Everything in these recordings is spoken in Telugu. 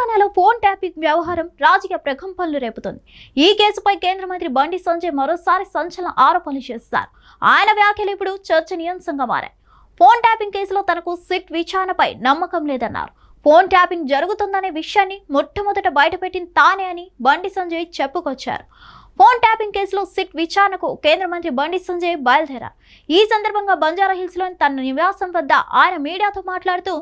తెలంగాణలో ఫోన్ ట్యాపింగ్ వ్యవహారం రాజకీయ ప్రకంపనలు రేపుతోంది. ఈ కేసుపై కేంద్ర మంత్రి బండి సంజయ్ మరోసారి సంచలన ఆరోపణలు చేశారు. ఆయన వ్యాఖ్యలు ఇప్పుడు చర్చనీయాంశంగా మారాయి. ఫోన్ ట్యాపింగ్ కేసులో తనకు సిట్ విచారణపై నమ్మకం లేదన్నారు. ఫోన్ ట్యాపింగ్ జరుగుతుందనే విషయాన్ని మొట్టమొదట బయటపెట్టింది తానే అని బండి సంజయ్ చెప్పుకొచ్చారు. ఫోన్ ట్యాపింగ్ కేసులో సిట్ విచారణకు కేంద్ర మంత్రి బండి సంజయ్ బయలుదేరారు. ఈ సందర్భంగా బంజారాహిల్స్లోని తన నివాసం వద్ద ఆయన మీడియాతో మాట్లాడుతూ,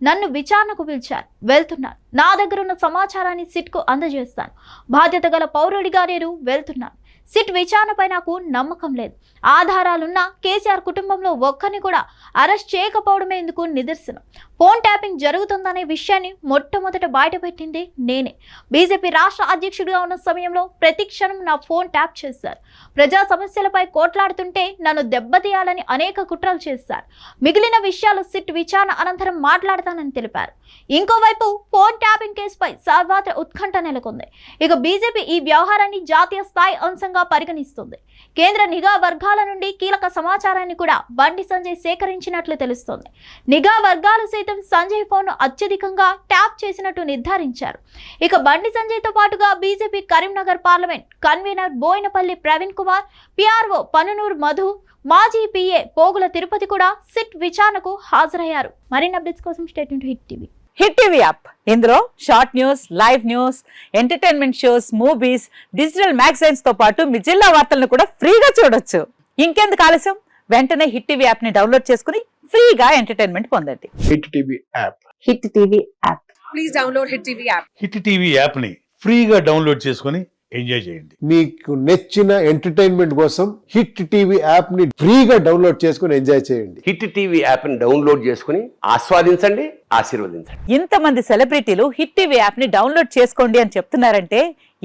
నన్ను విచారణకు పిలిచారు, వెళ్తున్నాను. నా దగ్గర ఉన్న సమాచారాన్ని సిట్కు అందజేస్తాను. బాధ్యత గల పౌరుడిగా నేను వెళ్తున్నాను. సిట్ విచారణపై నాకు నమ్మకం లేదు. ఆధారాలున్న కేసీఆర్ కుటుంబంలో ఒక్కరిని కూడా అరెస్ట్ చేయకపోవడమే ఇందుకు నిదర్శనం. ఫోన్ ట్యాపింగ్ జరుగుతుందనే విషయాన్ని మొట్టమొదట బయటపెట్టింది నేనే. బీజేపీ రాష్ట్ర అధ్యక్షుడిగా ఉన్న సమయంలో ప్రతి క్షణం నా ఫోన్ ట్యాప్ చేశారు. ప్రజా సమస్యలపై కోట్లాడుతుంటే నన్ను దెబ్బతీయాలని అనేక కుట్రలు చేశారు. మిగిలిన విషయాలు సిట్ విచారణ అనంతరం మాట్లాడతానని తెలిపారు. ఇంకోవైపు ఫోన్ ట్యాపింగ్ కేసుపై సర్వత్రా ఉత్కంఠ నెలకొంది. ఇక బీజేపీ ఈ వ్యవహారాన్ని జాతీయ స్థాయి అంశంగా పరిగణిస్తుంది. కేంద్ర నిఘా వర్గాల నుండి కీలక సమాచారాన్ని కూడా బండి సంజయ్ సేకరించినట్లు తెలుస్తోంది. నిఘా వర్గాలు సైతం సంజయ్ ఫోన్ అత్యధికంగా ట్యాప్ చేసినట్టు నిర్ధారించారు. ఇక బండి సంజయ్తో పాటుగా BJP Karimnagar parliament convener Boinapalli Praveen Kumar, PRO Panunuru Madhu, మాజీ పిఏ పోగుల తిరుపతి కూడా సిట్ విచారణకు హాజరయ్యారు. మరిన్ని అప్డేట్స్ కోసం stay tune to hit TV. Hit TV app ఇందులో short news, live news, entertainment shows, movies, digital magazines తో పాటు మీ జిల్లా వార్తలను కూడా ఫ్రీగా చూడొచ్చు. ఇంకెందుకు ఆలస్యం, వెంటనే హిట్ టీవీ యాప్ ని డౌన్లోడ్ చేసుకుని ఫ్రీగా ఎంటర్టైన్మెంట్ పొందండి. Hit TV app. Hit TV app. Please download hit TV app. Hit TV app ని ఫ్రీగా డౌన్లోడ్ చేసుకుని ఎంజాయ్ చేయండి. మీకు నచ్చిన ఎంటర్టైన్మెంట్ కోసం హిట్ టీవీ యాప్ ని ఫ్రీగా డౌన్లోడ్ చేసుకుని ఎంజాయ్ చేయండి. హిట్ టీవీ యాప్ ని డౌన్లోడ్ చేసుకుని ఆస్వాదించండి, ఆశీర్వదించండి. ఇంతమంది సెలబ్రిటీలు హిట్ టీవీ యాప్ ని డౌన్లోడ్ చేసుకోండి అని చెప్తున్నారంటే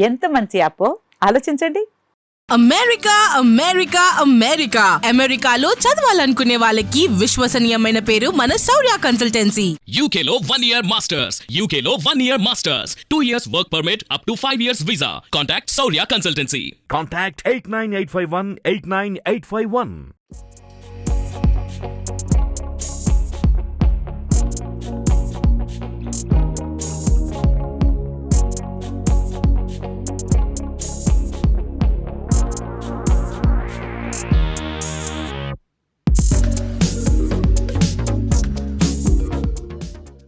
ఎంత మంచి యాప్ ఆలోచించండి. అమెరికా అమెరికా అమెరికా అమెరికాలో చదవాలనుకునే వాళ్ళకి విశ్వసనీయమైన పేరు మన శౌర్య కన్సల్టెన్సీ. UK లో 1 year masters. UK లో 1 year masters. 2 years work permit up to 5 years visa. Contact Saurya Consultancy. Contact 89851 89851.